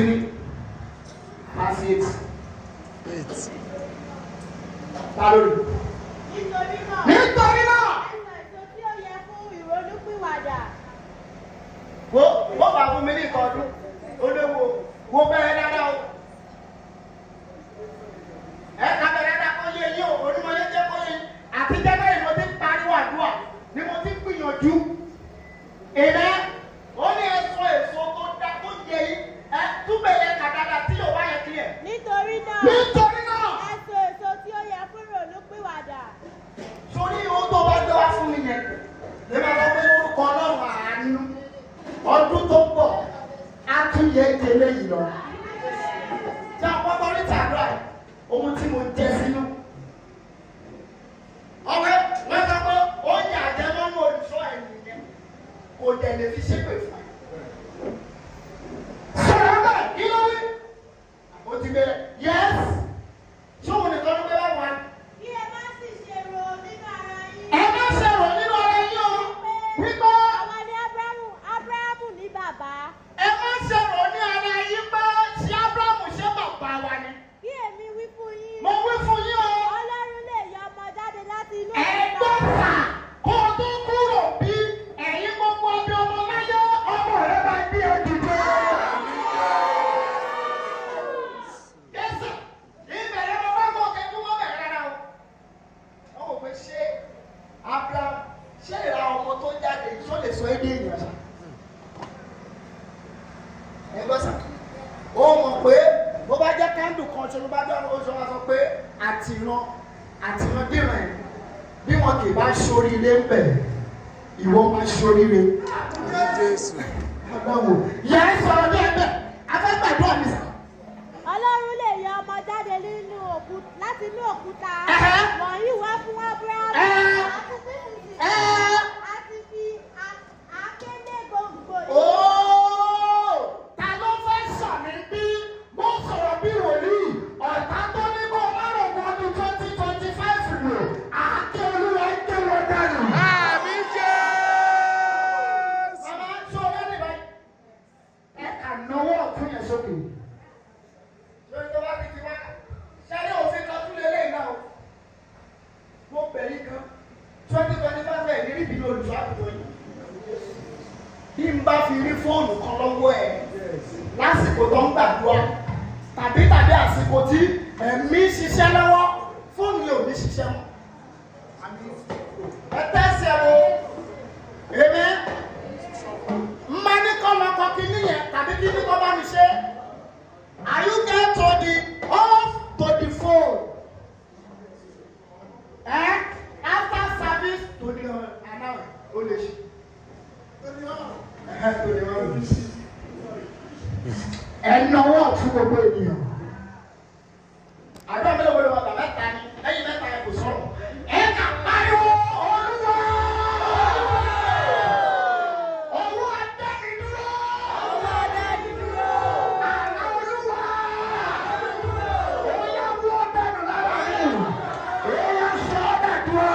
ni. Verse 8. Nítorí náà. Èso tí ó yẹ fún ìrònúpìwàdà. Wọ́n bá fún mi ní ìkọdún. Olówó. Wo bẹ̀rẹ̀ dáadáa o. Ẹ̀ka bẹ̀rẹ̀ dáadáa kó yé yín o. Onímọ̀ yẹn jẹ́ kó yé yín. Àti jẹ́jẹ́ ni mo ti pariwo àdúrà. Ni mo ti gbìyànjú. Èdè. Ó ní èso tó dá tó yẹ yín. Túbẹ̀ yẹ kàdàdà tí yóò wá yẹ kílẹ̀. Nítorí náà. Èso tí ó yẹ fún ìrònúpìwàdà. Sórí ohun tó bá gbé wá fún mi yẹn. Lè máa lọ pé lórúkọ Ọlọ́run àánú. Ọdún tó ń bọ̀ á tún yẹ ìdílé yìí lọ. Tí a kọ́kọ́ rí tàdúrà ohun tí mo jẹ sínú. Ọ̀rẹ́ wọ́n sọ pé oúnjẹ àjẹmọ́nú olùṣọ́ ẹ̀yìn yẹn kò dẹ̀ lè fi ṣépè fún ẹ. Sọ̀rọ̀ bẹ́ẹ̀ kí ló wí? Ó ti bẹ̀rẹ̀ yẹ́sì. Ṣé òun nìkan ló gbé wá wá? Kí ẹ má sì ṣe rò nínú ara yín. Ẹ má ṣe rò nínú ara yín o. Wípé àwa ni Ábúráhámù ní bàbá. ẹ má ṣe rò ní ara yín pé ṣé Ábúráhámù ṣe bàbá wa ni. Kí èmi wí fún yín. Mo wí fún yín o. Ọlọ́run lè yọ ọmọ jáde láti inú Ẹ̀gbọ́n sà kó o tó kúrò bí ẹ̀yin gbogbo ọbẹ̀ ọmọ láyé ọmọ rẹ máa gbé ẹ dìde. Jésù ìbẹ̀rẹ̀ mo fẹ́ kó o kẹ́kọ̀ọ́ wọ́n bẹ̀rẹ̀ rárá o. Wọ́n wò pé ṣé Abraham ṣé ìra ọmọ tó jáde tó lè sọ èdè ènìyàn sà? Ẹ̀gbọ́n sà ó mọ̀ pé bó bá jẹ́ kándù kan ṣe ló bá dọ́rùn oṣù wa sọ pé àtìrán dìrán ẹ̀ bí wọn kì í bá sórí ilé ń bẹ̀ ìwọ máa sórí re. Agbáwo ìyá ẹ sọ̀rọ̀ ní ẹgbẹ́ afẹ́gbàdúrà mi sà. Ọlọ́run lè yọ ọmọ jáde láti inú òkúta. Wọ̀nyí wá fún Ábúráhámù. Àti fi àkéde gbòǹgbò yìí. Ta ló fẹ́ sàmì bí mo sọ̀rọ̀ bí wòlíì ọ̀tá tó ní kó má rò wọ́n ní 2025 lò àáké olúwa ń ké wọn dànù. Àmì Jésù. Màmá ń sọ lẹ́nu báyìí. Ẹ kà náwó ọ̀tún yẹn sókè. Lórí tó bá ti wá. Ṣẹ́rí òfin kan tún lélẹ̀ náà o. Mo bẹ̀rẹ̀ kan 2025 ẹ̀ ní rí ìbínú olùṣọ́ àgùntàn yìí. Bí n bá fi rí fóònù kan lọ́wọ́ ẹ̀ lásìkò tó ń gbàdúrà tàbí àsìkò tí ẹ̀mí ṣiṣẹ́ lọ́wọ́ fóònù yóò ní ṣiṣẹ́ mọ́. Ẹ tẹ́sẹ̀ o, èmi máa ní kọ́ lọ́kọ́ kíní yẹn tàbí kíní kọ́ bá mi ṣe. Are you get to the off to the phone? After service to the anáwó o lè ṣe. Ẹnáwó ọ̀tún gbogbo ènìyàn. Àdúrà mélòó wọlé wọlé mẹ́ta ni lẹ́yìn mẹ́ta ẹ kò sọ̀rọ̀. Ẹ kà pariwo Olúwa. Owó adánidúró. Àrà Olúwa. Oyá wú ọ̀dànù lára mi. Oyá sọ ọ̀dàdúrà.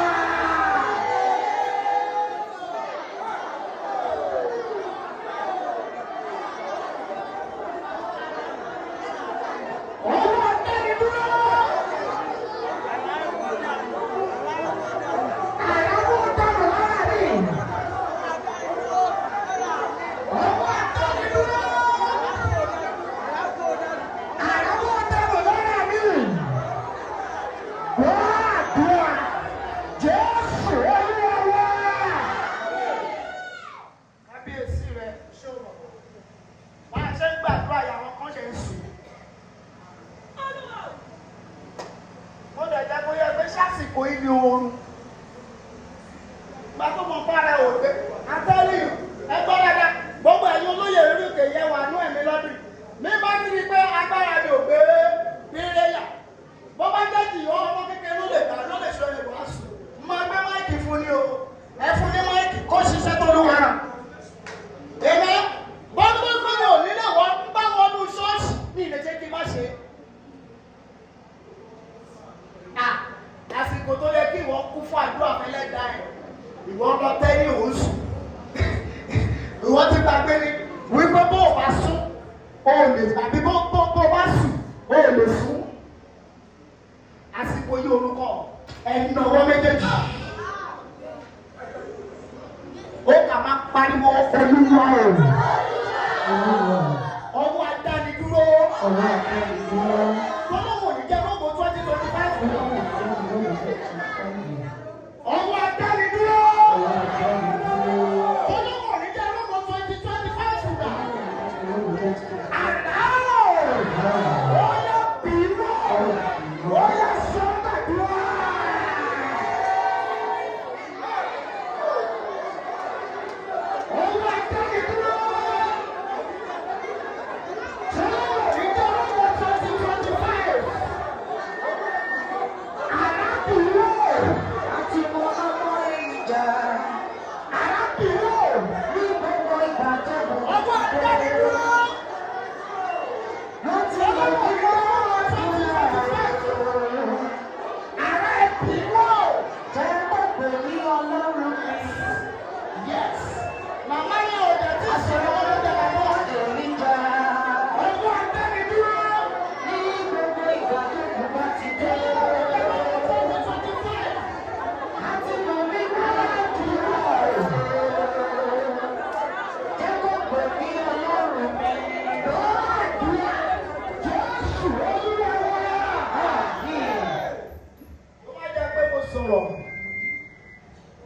o lè tàbí bó bá sùn o lè sùn àsìkò yìí orúkọ ẹ̀nà ọwọ́ méjèèjì ó kà máa pariwo Olúwa ọwọ́ adánidúró tọ́lọ́wọ́ ní jẹ́ lóko 2025 ọwọ́ adánidúró tọ́lọ́wọ́ ní jẹ́ lóko 2025 àdáwọ̀ ọ̀yà bìrọ̀ ọ̀yà sọ́gbàdúrà.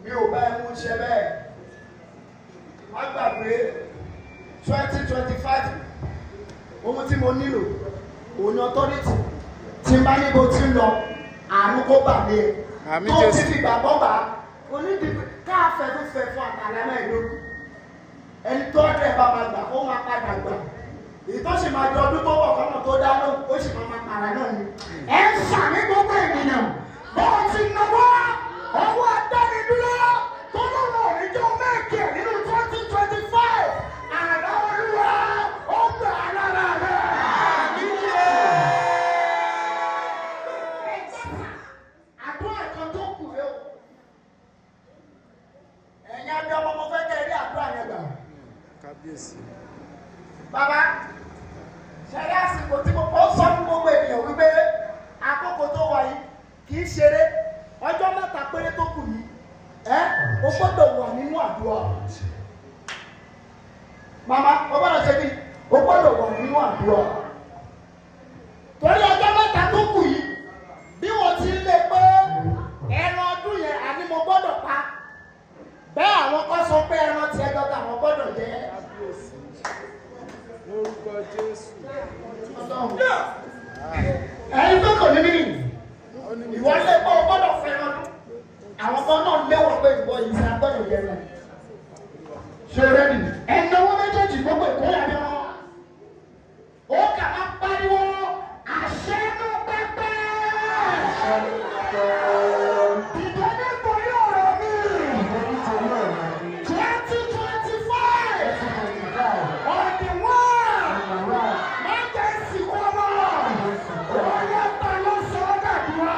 Mi ò bá ẹmu ṣe bẹ́ẹ̀. Má gbàgbé 2025 ohun tí mo nílò òun ni authority tí n bá níbo tí ń lọ àánú kó bà mí ẹ. Tó ti fi gbàgbọ́ bá onídìí káàfẹ́ tó fẹ́ fún àtàlẹ́ náà ìlú. Ẹni tó dẹ̀ bá máa gbà ó máa padà gbà. Èyí tó sì máa di ọdún tó bọ̀ kọ́nà tó dá lóhùn ó sì máa para náà ni. Ẹ ń ṣàmì gbogbo ènìyàn bó ti náwó ọwọ́ adánidúró tó lọ́wọ́ òníjọ́ mẹ́ẹ̀kì nínú 2025 àrà Olúwa ó gbà lára rẹ̀. Àdúrà kan tó kù rẹ̀ o. Ẹ̀yin abẹ́ ọmọ mo fẹ́ kẹ́ ẹ rí àdúrà yẹn gbà. Kábíyèsí. Bàbá, ṣẹ̀rí àsìkò tí mo kọ́ sọ fún gbogbo ènìyàn wípé àkókò tó wà yìí kì í ṣeré. Ọjọ́ mẹ́ta péré tó kù yìí o gbọ́dọ̀ wà nínú àdúrà. Màmá o gbọ́dọ̀ ṣe bí o gbọ́dọ̀ wà nínú àdúrà. Torí ọjọ́ mẹ́ta tó kù yìí bí wọ́n ti ń lé pé ẹran ọdún yẹn àní mo gbọ́dọ̀ pa bẹ́ẹ̀ àwọn kan sọ pé ẹran tiẹ̀ gbọ́dọ̀ àwọn gbọ́dọ̀ jẹ. Lórúkọ Jésù. Ẹ̀yin tó kò ní nínú ìwọ lé pé o gbọ́dọ̀ fẹ́ràn ọdún àwọn kan náà léwọ̀ pé ìwọ yìí ṣe agbọ́dọ̀ yẹ lọ. Ṣé o rẹ́dì? Ẹ̀náwó méjèèjì gbogbo ìkórè àbí wọn. Ó kà máa pariwo àṣẹ inú pẹ́pẹ́. Ìjọ nítorí ọ̀rọ̀ mi. 2025. Ọ̀dì wọ́n. Má jẹ́ ìsìnkú ọmọ. Ọ̀yá ta ló sọ ọ́ dàdúrà.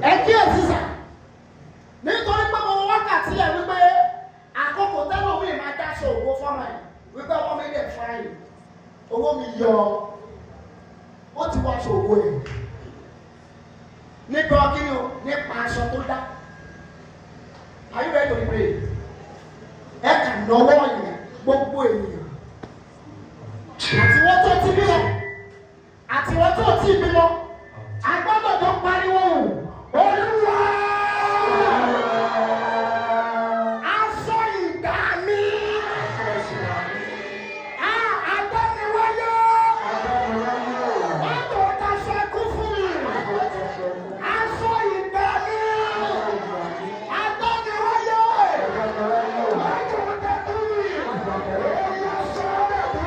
Ẹ kíyèsí sà, nítorí fọ́ọ̀mù ẹ̀ wípé ọmọ mi dẹ̀ fáyìn owó mi yọ ó ti wá ṣòwò ẹ̀ nípa kíni o nípa aṣọ tó dá. Are you ready to pray? Ẹ kà náwó yẹn gbogbo ènìyàn àti wọ́n tó ti bímọ àti wọ́n tó ti bímọ agbọ́dọ̀ tó pariwo Olúwa aṣọ ìgbà mi agbẹ́niwáyé wọ́n tó daṣọ ẹkú fún mi aṣọ ìgbà mi agbẹ́niwáyé wọ́n tó dẹ́kun mi èyí aṣọ ẹ̀dùn.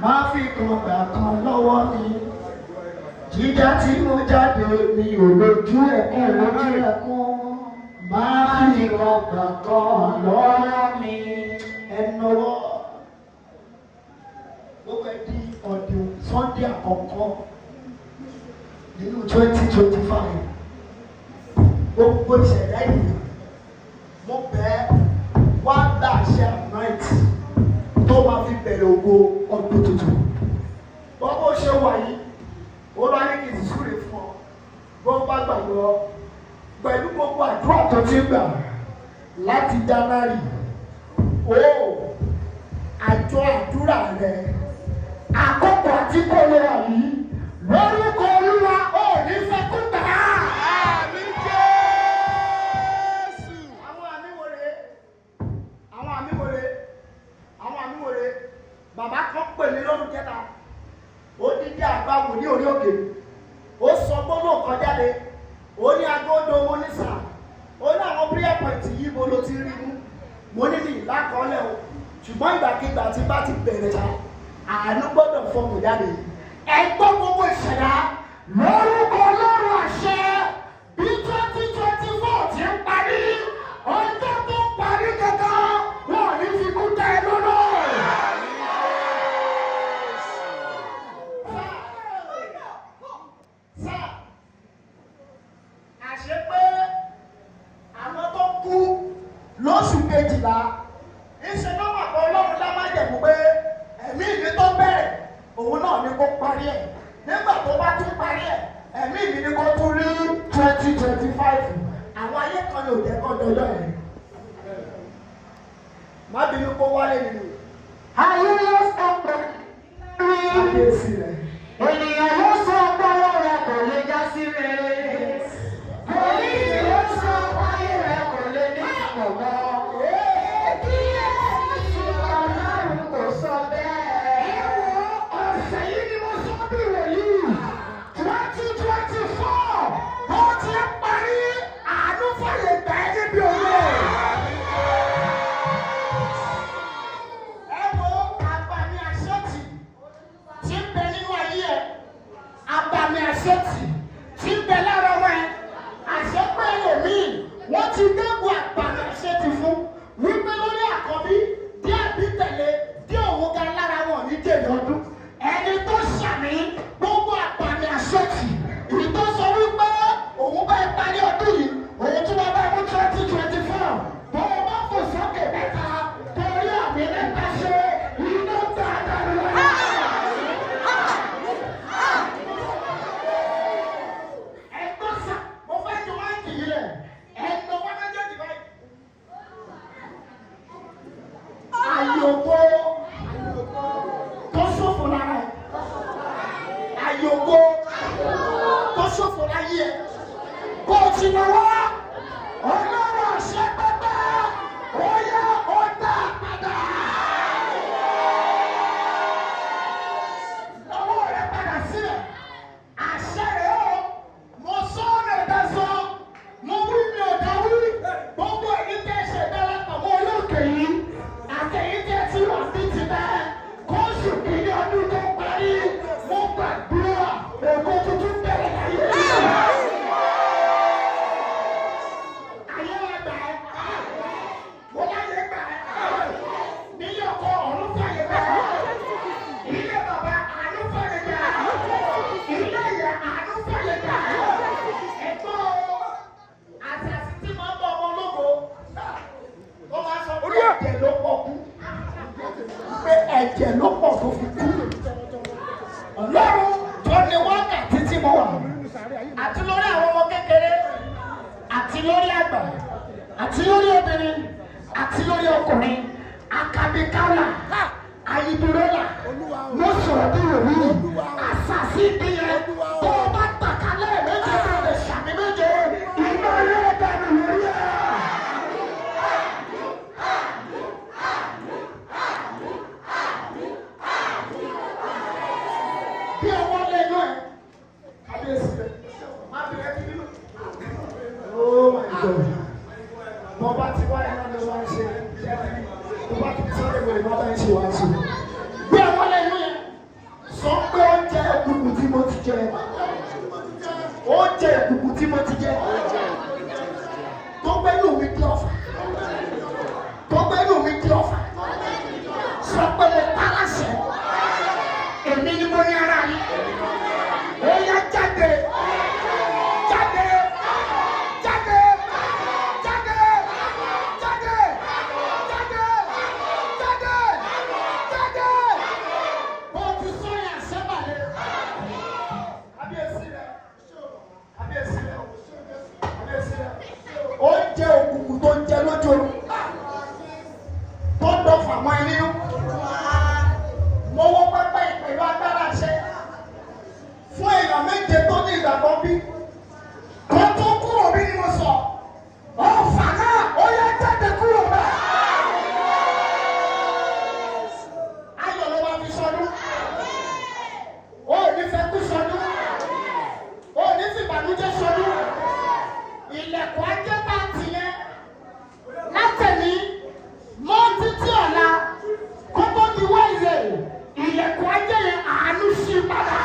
Má fi kan gbà kan lọ́wọ́ mi, jíjà tí mo jáde mi ò lójú ẹ̀kún. Má fi kan gbà kan lọ́wọ́ mi, ẹnáwó. Gbogbo ẹ̀ di ọdún Sunday àkọ́kọ́ nínú 2025. Gbogbo ìṣẹ̀dá ènìyàn, mo bẹ̀ wá gbà ṣe àmọ́ìtì tó máa fi bẹ̀rẹ̀ ògo ọdún tuntun. Bọ́bọ́ ṣe wà yìí, ó bá ní kí n súre fún ọ. Bó bá gbàgbọ́ pẹ̀lú gbogbo àdúrà tó ti gbà láti January. Ó àjọ àdúrà rẹ̀ àkókò àti kò lè wà yìí lórúkọ Olúwa ó ní fẹ́ kó gbà á. Àmín Jésù. Àwọn àmì wòre bàbá kan pè mí lọ́dún kẹta ó dídí àgbàwò ní orí òkè ó sọ gbọ́dọ̀ kan jáde ó ní Agodo mo ní sà ó ní àwọn prayer point yìí mo ló ti rí mú mo ní ní ìlàkọọ́lẹ̀ o ṣùgbọ́n ìgbàkigbà tí bá ti bẹ̀rẹ̀ ta àánú gbọ́dọ̀ fọkùn jáde ẹgbọ́n gbogbo ìṣẹ̀dá lórúkọ Ọlọ́run àṣẹ bí 2024 ti ń parí ọjọ́ tó parí gangan wọn ò ní fi kú tẹ́ ẹ lọ́nà. Àṣẹ pé àwọn tó kú lóṣù kejìlá ìṣe náà wà pé Ọlọ́run dá májẹ̀mú pé ẹ̀mí ìbí tó bẹ̀rẹ̀ òun náà ni kó parí ẹ̀ nígbà tó bá tún parí ẹ̀ ẹ̀mí ìbí ni kó tún rí 2025 àwọn ayé kan ní òjẹ́ kan dọjọ́ ẹ̀ má bínú kó wálé nínú ayé yóò sọ pé kábíyèsí rẹ̀ ènìyàn yóò sọ pé ọwọ́ rẹ̀ kò lè já sí rere òní yóò sọ pé ayé rẹ̀ kò lè ní àpọ̀mọ́. yìí àtẹ̀yìn tẹ́ tí wà ní ti bẹ́ẹ̀ kóṣù kìíní ọdún tó parí mo gbàdúrà ògo tuntun bẹ̀rẹ̀ láyé. Ayé ẹgbà ẹ̀ mo láyé gbà ẹ̀ nílé ọkọ ọ̀run fàyè gbà ilé bàbá àánú fàyè gbà ilé ìyá àánú fàyè gbà ẹ̀gbọ́n àtàtì tí máa ń bọ̀ ọmọ ológo ó máa sọ pé ẹ̀jẹ̀ ló pọ̀ kú pé ẹ̀jẹ̀ ló pọ̀ tó fi kú Ọlọ́run tó ní wákàtí tí mo wà àti lórí àwọn ọmọ kékeré àti lórí àgbà àti lórí obìnrin àti lórí ọkùnrin akabikala ayibirola mọ́sọ̀ọ́dúnrún àṣàṣì ìdíyẹ tó o bá tàkálẹ̀ méje tó lè ṣàmì méje iná yóò dànù lórí ẹ̀. Bí ọwọ́ lẹ́nu ẹ̀ kábíyèsí rẹ̀ má fi rẹ̀ kí nínú. Oh my God. Mo bá ti wá iná ló wá ń ṣe mo bá ti di sọ́dọ̀ ìwé ìwọ́n bá ń ṣe wá ń ṣe. Bí ọwọ́ lẹ́nu ẹ̀ sọ pé oúnjẹ ìkùkù tí mo ti jẹ oúnjẹ ìkùkù tí mo ti jẹ tó gbẹ́nu mi di ọ̀fà tó gbẹ́nu mi di ọ̀fà sọ pé mo pàrọ̀ṣẹ̀ èmi ni mo ní ara yìí ó yá jáde jáde jáde jáde jáde jáde jáde jáde bó ti sọyà sẹ́bàlẹ̀ kábíyèsí rẹ̀ kábíyèsí rẹ̀ kábíyèsí rẹ̀ ó jẹ́ òkùnkùn tó ń jẹ lójú oorun tó ń dọ̀ fàmọ́ ẹ nínú mo wọ pẹpẹ ìpèlú agbára ṣe fún èèyàn méje tó ní ìgbàgbọ́ bí tó tó kúrò bí ni mo sọ ọ̀fà náà ó yẹ jáde kúrò bẹ́ẹ̀. Ayọ̀ ló wá fi sọdún ó ní fẹ́ kú sọdún ó ní fi ìbànújẹ́ sọdún ilẹ̀kùn ajé bá ti yẹn látẹ̀lí mọ́ títí ọ̀la kó tó di wáyé ilẹ̀kùn ajé yẹn àánú sí padà.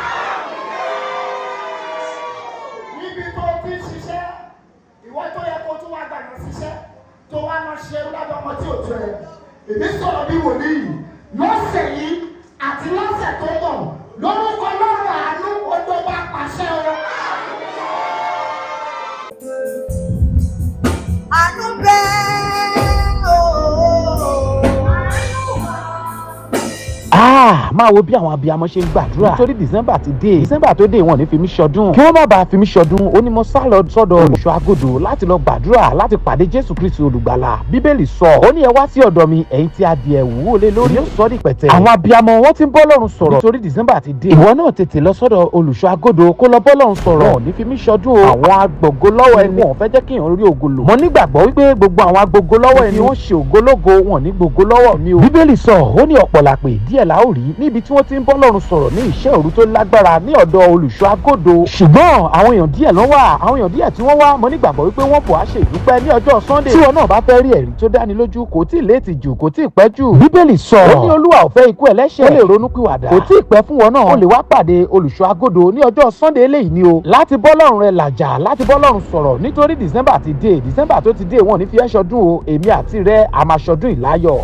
Níbi tó ti ṣiṣẹ́ ìwọ tó yẹ kó tún wá gbàgbọ́ ṣiṣẹ́ tó wá lọ ṣe lábẹ́ ọmọ tí ò tó ẹ. Èmi sọ̀rọ̀ bí wòlíì lọ́sẹ̀ yìí àti lọ́sẹ̀ tó bọ̀ lórúkọ lọ́rùn àánú odò bá pàṣẹ o. Àánú bẹ́ẹ̀ o. Máa wo bí àwọn abiyamọ ṣe ń gbàdúrà nítorí December ti dé December tó dé wọn ní fi mí ṣọdún kí wọ́n má bàa fi mí ṣọdún ó ní mo sá lọ sọ́dọ̀ Oluso Agodo láti lọ gbàdúrà láti pàdé Jésù Kristi olùgbàlà. Bíbélì sọ ó ní ẹ wá sí ọ̀dọ̀ mi ẹ̀yin tí adìẹ wúwo lé lórí yóò sọ di pẹ̀tẹ́. Àwọn abiyamọ wọn ti ń bọ́ Ọlọ́run sọ̀rọ̀ nítorí December ti dé. Ìwọ náà tètè lọ sọ́dọ̀ Oluso Agodo kó lọ bọ́ Ọlọ́run sọ̀rọ̀ wọn ní fi mí ṣọdún o. Àwọn agbògo lọ́wọ́ ẹni wọn fẹ́ jẹ́ kí èèyàn rí ògo lò. Mo nígbàgbọ́ wípé gbogbo àwọn agbògo lọ́wọ́ ẹni wọ́n ṣe ògológo wọn ní gbogbo lọ́wọ́ mi o. Bíbélì sọ ó ní ọ̀pọ̀ làpè díẹ̀ la ó rí níbi tí wọ́n ti ń bọ́ Ọlọ́run sọ̀rọ̀ ní iṣẹ́ òru tó lágbára ní ọ̀dọ̀ Oluso Agodo. Ṣùgbọ́n àwọn èèyàn díẹ̀ ló wà àwọn èèyàn díẹ̀ tí wọ́n wá mo nígbàgbọ́ wípé wọ́n bọ̀ á ṣe ìdúpẹ́ ní ọjọ́ Sunday. Tí wọn náà bá fẹ́ rí ẹ̀rí tó dáni lójú kò tí ì léètì jù kò tí ì pẹ́ jù. Bíbélì sọ ó ní Olúwa ò fẹ́ ikú ẹlẹ́ṣẹ̀ ó lè ronúpìwàdà kò tí ì pẹ́ fún wọn náà ó lè wá pàdé Oluso Agodo ní ọjọ́ Sunday eléyìí ni o láti bọ́ Ọlọ́run rẹ làjà láti bọ́ Ọlọ́run sọ̀rọ̀ nítorí December ti dé December tó ti dé wọn ò ní fi ẹ́ ṣọdún o èmi àti rẹ a máa ṣọdún ìláyọ̀.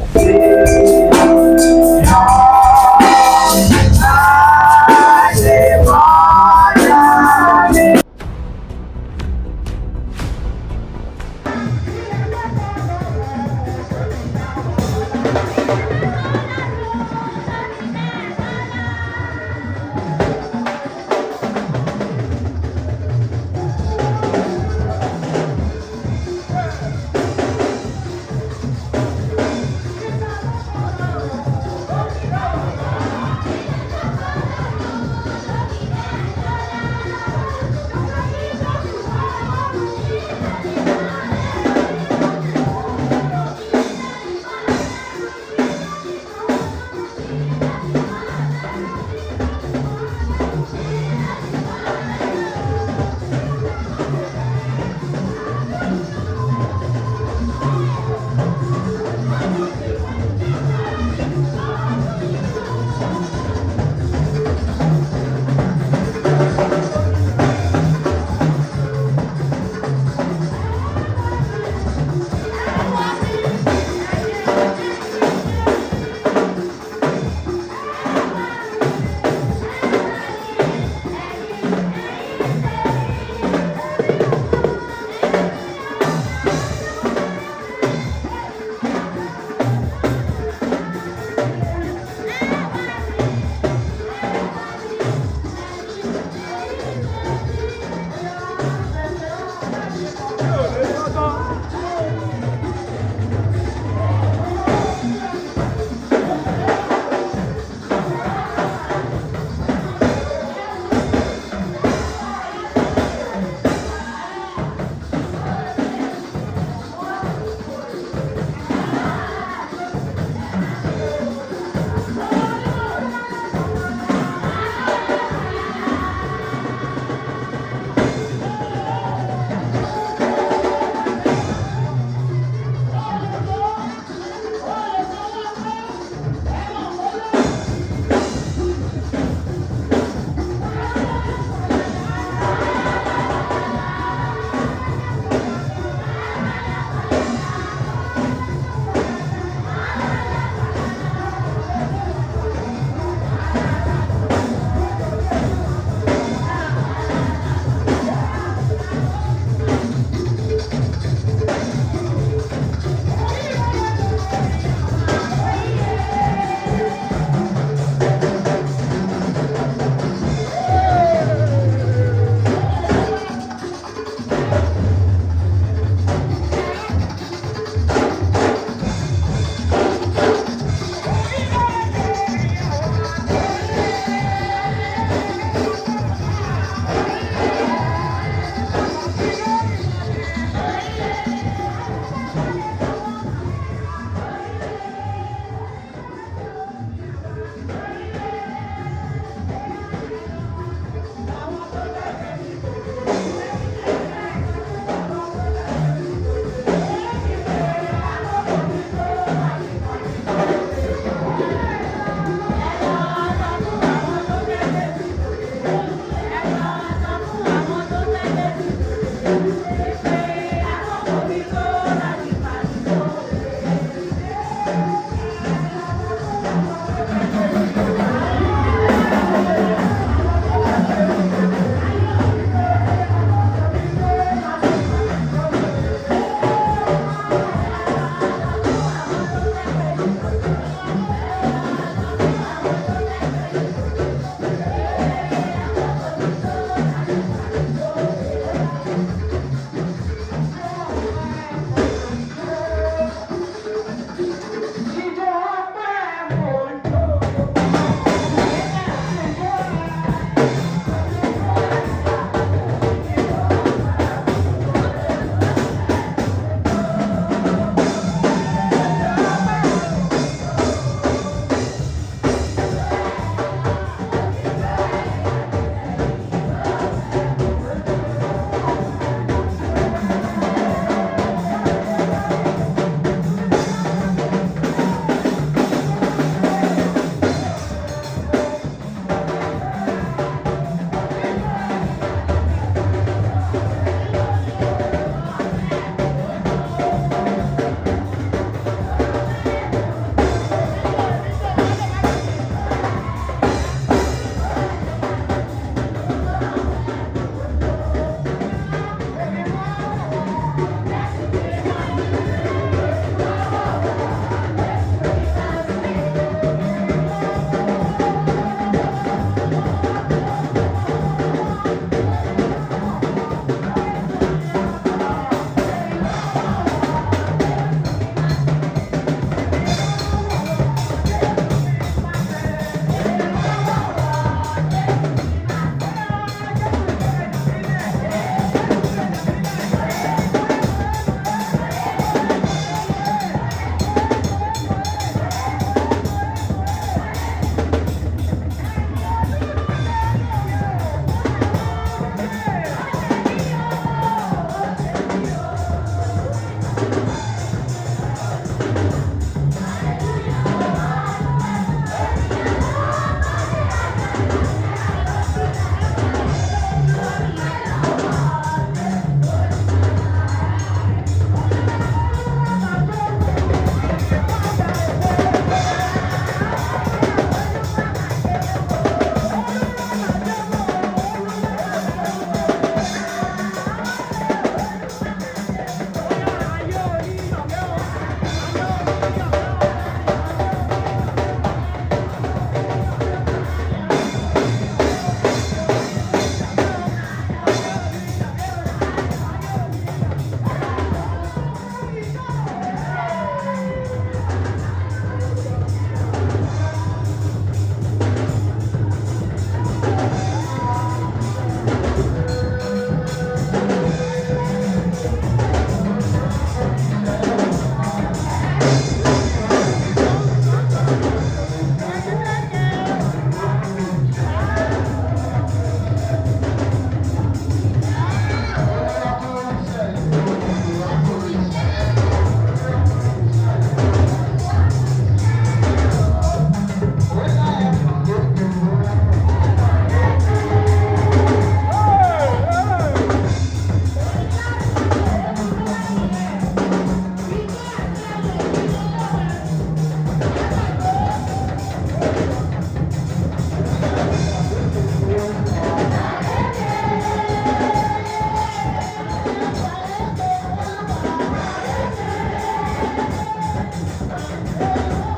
Thank you.